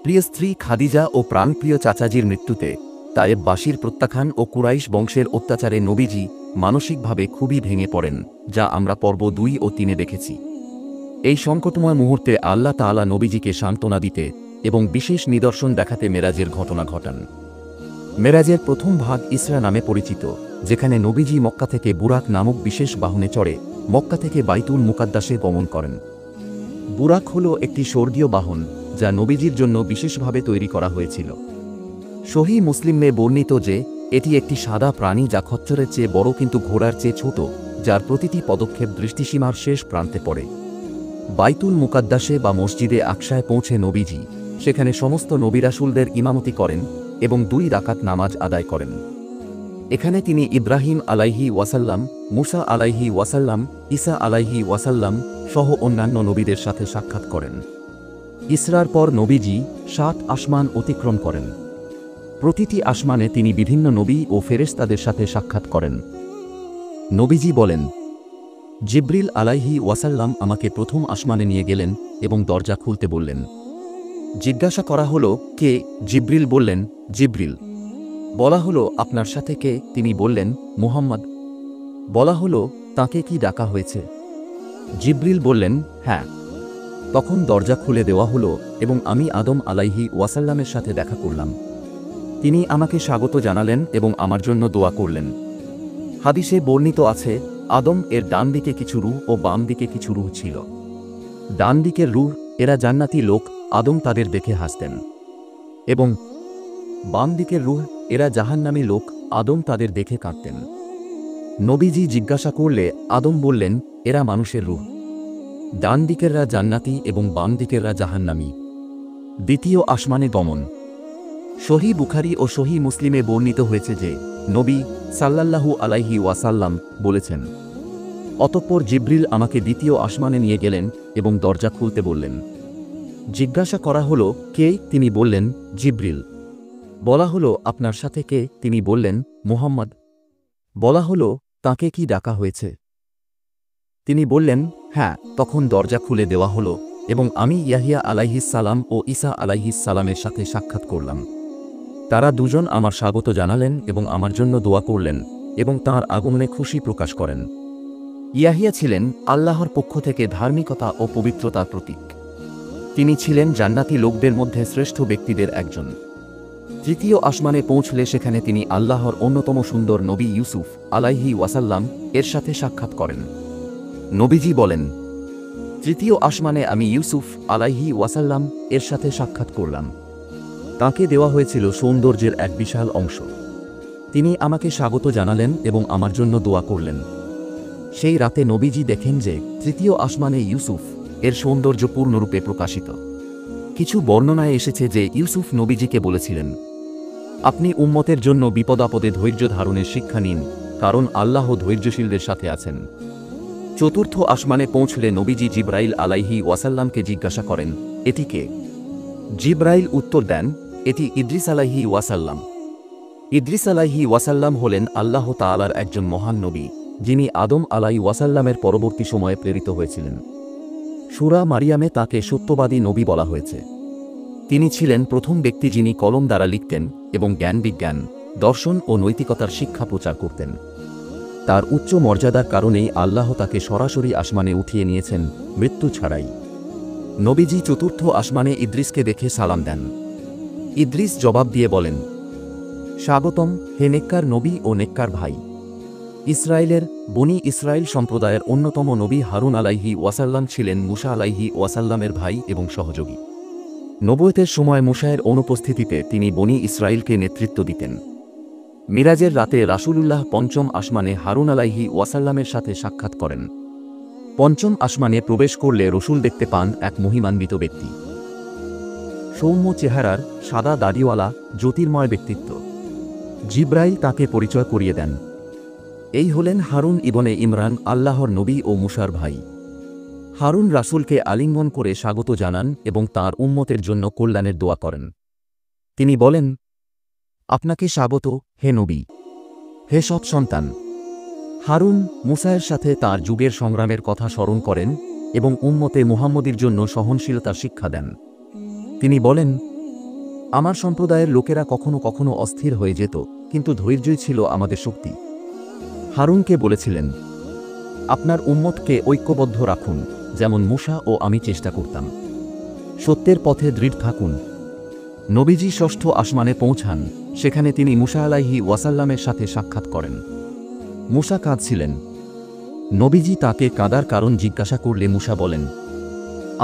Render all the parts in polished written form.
প্রিয় স্ত্রী খাদিজা ও প্রাণপ্রিয় চাচাজির মৃত্যুতে তায়েববাসীর প্রত্যাখ্যান ও কুরাইশ বংশের অত্যাচারে নবীজি মানসিকভাবে খুবই ভেঙে পড়েন, যা আমরা পর্ব 2 ও 3 দেখেছি। এই সংকটময় মুহূর্তে আল্লাহ তাআলা নবীজিকে সান্ত্বনা দিতে এবং বিশেষ নিদর্শন দেখাতে মেরাজের ঘটনা ঘটান। মেরাজের প্রথম ভাগ ইসরা নামে পরিচিত, যেখানে নবীজি মক্কা থেকে বুরাক নামক বিশেষ বাহনে চড়ে মক্কা থেকে বাইতুল মুকাদ্দাসে গমন করেন। বুরাক হল একটি স্বর্গীয় বাহন, যা নবীজির জন্য বিশেষভাবে তৈরি করা হয়েছিল। সহিহ মুসলিমে বর্ণিত যে এটি একটি সাদা প্রাণী যা খচ্চরের চেয়ে বড় কিন্তু ঘোড়ার চেয়ে ছোট, যার প্রতিটি পদক্ষেপ দৃষ্টিসীমার শেষ প্রান্তে পড়ে। বাইতুল মুকাদ্দাসে বা মসজিদে আকসায় পৌঁছে নবীজি সেখানে সমস্ত নবী রাসূলদের ইমামতি করেন এবং 2 রাকাত নামাজ আদায় করেন। এখানে তিনি ইব্রাহিম আলাইহি ওয়াসাল্লাম, মুসা আলাইহি ওয়াসাল্লাম, ঈসা আলাইহি ওয়াসাল্লাম সহ অন্যান্য নবীদের সাথে সাক্ষাৎ করেন। ইসরার পর নবীজি 7 আসমান অতিক্রম করেন। প্রতিটি আসমানে তিনি বিভিন্ন নবী ও ফেরেশতাদের সাথে সাক্ষাৎ করেন। নবীজি বলেন, জিবরিল আলাইহি ওয়াসাল্লাম আমাকে প্রথম আসমানে নিয়ে গেলেন এবং দরজা খুলতে বললেন। জিজ্ঞাসা করা হলো, কে? জিবরিল বললেন, জিবরিল। বলা হলো, আপনার সাথে কে? তিনি বললেন, মুহাম্মদ। বলা হলো, তাকে কি ডাকা হয়েছে? জিবরিল বললেন, হ্যাঁ। তখন দরজা খুলে দেওয়া হলো এবং আমি আদম আলাইহি ওয়াসাল্লামের সাথে দেখা করলাম। তিনি আমাকে স্বাগত জানালেন এবং আমার জন্য দোয়া করলেন। হাদিসে বর্ণিত আছে, আদম এর ডান দিকে কিছু রূহ ও বাম দিকে কিছু রূহ ছিল। ডান দিকের রূহ, এরা জান্নাতি লোক, আদম তাদের দেখে হাসতেন, এবং বাম দিকের রূহ, এরা জাহান্নামী লোক, আদম তাদের দেখে কাঁদতেন। নবীজি জিজ্ঞাসা করলে আদম বললেন, এরা মানুষের রূহ। ডান দিকেররা জান্নাতি এবং বাম দিকেররা জাহান্নামী। দ্বিতীয় আসমানে গমন। সহিহ বুখারী ও সহিহ মুসলিমে বর্ণিত হয়েছে যে নবী সাল্লাল্লাহু আলাইহি ওয়াসাল্লাম বলেছেন, অতঃপর জিবরিল আমাকে দ্বিতীয় আসমানে নিয়ে গেলেন এবং দরজা খুলতে বললেন। জিজ্ঞাসা করা হলো, কে? তিনি বললেন, জিবরিল। বলা হলো, আপনার সাথে কে? তিনি বললেন, মুহাম্মদ। বলা হলো, তাকে কি ডাকা হয়েছে? তিনি বললেন, হ্যাঁ। তখন দরজা খুলে দেওয়া হলো এবং আমি ইয়াহিয়া আলাইহিস সালাম ও ঈসা আলাইহিস সালামের সাথে সাক্ষাৎ করলাম। তারা দুজন আমার স্বাগত জানালেন এবং আমার জন্য দোয়া করলেন এবং তাঁর আগমনে খুশি প্রকাশ করেন। ইয়াহিয়া ছিলেন আল্লাহর পক্ষ থেকে ধার্মিকতা ও পবিত্রতার প্রতীক। তিনি ছিলেন জান্নাতি লোকদের মধ্যে শ্রেষ্ঠ ব্যক্তিদের একজন। তৃতীয় আসমানে পৌঁছলে সেখানে তিনি আল্লাহর অন্যতম সুন্দর নবী ইউসুফ আলাইহি ওয়াসাল্লাম এর সাথে সাক্ষাৎ করেন। নবীজি বলেন, তৃতীয় আসমানে আমি ইউসুফ আলাইহি ওয়াসাল্লাম এর সাথে সাক্ষাৎ করলাম। তাকে দেওয়া হয়েছিল সৌন্দর্যের এক বিশাল অংশ। তিনি আমাকে স্বাগত জানালেন এবং আমার জন্য দোয়া করলেন। সেই রাতে নবীজি দেখেন যে তৃতীয় আসমানে ইউসুফ এর সৌন্দর্য পূর্ণরূপে প্রকাশিত। কিছু বর্ণনায় এসেছে যে ইউসুফ নবীজিকে বলেছিলেন, আপনি উম্মতের জন্য বিপদাপদে ধৈর্য ধারণের শিক্ষা নিন, কারণ আল্লাহ ধৈর্যশীলদের সাথে আছেন। চতুর্থ আসমানে পৌঁছলে নবীজি জিবরাইল আলাইহি ওয়াসাল্লামকে জিজ্ঞাসা করেন, এটি কে? জিবরাইল উত্তর দেন, এটি ইদ্রিস আলাইহি ওয়াসাল্লাম। ইদ্রিস আলাইহি ওয়াসাল্লাম হলেন আল্লাহ তাআলার একজন মহান নবী, যিনি আদম আলাইহি ওয়াসাল্লামের পরবর্তী সময়ে প্রেরিত হয়েছিলেন। সূরা মারিয়ামে তাকে সত্যবাদী নবী বলা হয়েছে। তিনি ছিলেন প্রথম ব্যক্তি যিনি কলম দ্বারা লিখতেন এবং জ্ঞান বিজ্ঞান, দর্শন ও নৈতিকতার শিক্ষা প্রচার করতেন। তার উচ্চ মর্যাদার কারণেই আল্লাহ তাকে সরাসরি আসমানে উঠিয়ে নিয়েছেন, মৃত্যু ছাড়াই। নবীজি চতুর্থ আসমানে ইদ্রিসকে দেখে সালাম দেন। ইদ্রিস জবাব দিয়ে বলেন, স্বাগতম হে নেককার নবী ও নেককার ভাই। ইসরায়েলের বনি ইসরায়েল সম্প্রদায়ের অন্যতম নবী হারুন আলাইহি ওয়াসাল্লাম ছিলেন মুসা আলাইহি ওয়াসাল্লামের ভাই এবং সহযোগী। নবুয়তের সময় মুসায়ের অনুপস্থিতিতে তিনি বনি ইসরায়েলকে নেতৃত্ব দিতেন। মিরাজের রাতে রাসূলুল্লাহ পঞ্চম আসমানে হারুন আলাইহি ওয়াসাল্লামের সাথে সাক্ষাৎ করেন। পঞ্চম আসমানে প্রবেশ করলে রসূল দেখতে পান এক মহিমান্বিত ব্যক্তি। সৌম্য চেহারার, সাদা দাড়িওয়ালা, জ্যোতির্ময় ব্যক্তিত্ব। জিবরাইল তাকে পরিচয় করিয়ে দেন। এই হলেন হারুন ইবনে ইমরান, আল্লাহর নবী ও মুসার ভাই। হারুন রাসূলকে আলিঙ্গন করে স্বাগত জানান এবং তাঁর উম্মতের জন্য কল্যাণের দোয়া করেন। তিনি বলেন, আপনাকে স্বাগত হে নবী, হে সৎ সন্তান। হারুন মুসায়ের সাথে তাঁর যুগের সংগ্রামের কথা স্মরণ করেন এবং উম্মতে মুহাম্মদীর জন্য সহনশীলতার শিক্ষা দেন। তিনি বলেন, আমার সম্প্রদায়ের লোকেরা কখনো কখনো অস্থির হয়ে যেত, কিন্তু ধৈর্যই ছিল আমাদের শক্তি। হারুনকে বলেছিলেন, আপনার উম্মতকে ঐক্যবদ্ধ রাখুন, যেমন মূসা ও আমি চেষ্টা করতাম। সত্যের পথে দৃঢ় থাকুন। নবীজি ষষ্ঠ আসমানে পৌঁছান। সেখানে তিনি মূসা আলাইহি ওয়াসাল্লামের সাথে সাক্ষাৎ করেন। মূসা কাঁদছিলেন। নবীজি তাকে কাঁদার কারণ জিজ্ঞাসা করলে মূসা বলেন,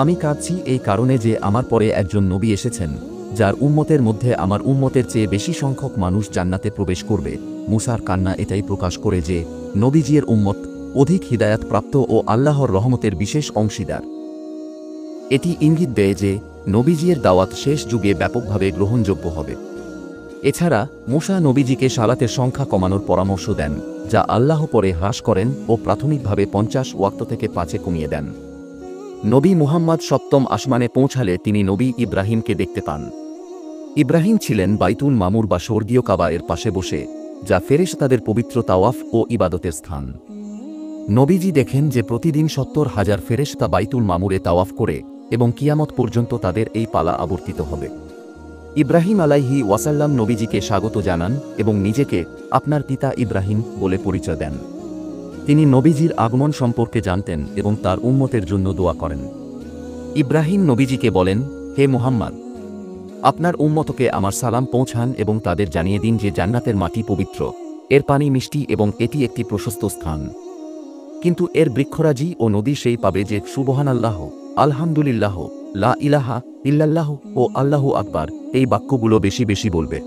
আমি কাঁদছি এই কারণে যে আমার পরে একজন নবী এসেছেন, যার উম্মতের মধ্যে আমার উম্মতের চেয়ে বেশি সংখ্যক মানুষ জান্নাতে প্রবেশ করবে। মূসার কান্না এটাই প্রকাশ করে যে নবীজির উম্মত অধিক হিদায়াত প্রাপ্ত ও আল্লাহর রহমতের বিশেষ অংশীদার। এটি ইঙ্গিত দেয় যে নবীজির দাওয়াত শেষ যুগে ব্যাপকভাবে গ্রহণযোগ্য হবে। এছাড়া মূসা নবীজিকে সালাতের সংখ্যা কমানোর পরামর্শ দেন, যা আল্লাহ পরে হ্রাস করেন ও প্রাথমিকভাবে 50 ওয়াক্ত থেকে 5-এ কমিয়ে দেন। নবী মুহাম্মদ সপ্তম আসমানে পৌঁছালে তিনি নবী ইব্রাহিমকে দেখতে পান। ইব্রাহিম ছিলেন বাইতুল মামুর বা স্বর্গীয় কাবা এর পাশে বসে, যা ফেরেশতাদের পবিত্র তাওয়াফ ও ইবাদতের স্থান। নবীজি দেখেন যে প্রতিদিন 70,000 ফেরেশতা বাইতুল মামুরে তাওয়াফ করে এবং কিয়ামত পর্যন্ত তাদের এই পালা আবর্তিত হবে। ইব্রাহিম আলাইহি ওয়াসাল্লাম নবীজিকে স্বাগত জানান এবং নিজেকে আপনার পিতা ইব্রাহিম বলে পরিচয় দেন। তিনি নবীজির আগমন সম্পর্কে জানতেন এবং তার উম্মতের জন্য দোয়া করেন। ইব্রাহিম নবীজিকে বলেন, হে মুহাম্মদ, আপনার উম্মতকে আমার সালাম পৌঁছান এবং তাদের জানিয়ে দিন যে জান্নাতের মাটি পবিত্র, এর পানি মিষ্টি এবং এটি একটি প্রশস্ত স্থান। কিন্তু এর বৃক্ষরাজি ও নদী সেই পাবে যে সুবহানাল্লাহ, আলহামদুলিল্লাহ, লা ইলাহা ইল্লাল্লাহ ও আল্লাহু আকবার এই বাক্যগুলো বেশি বেশি বলবে।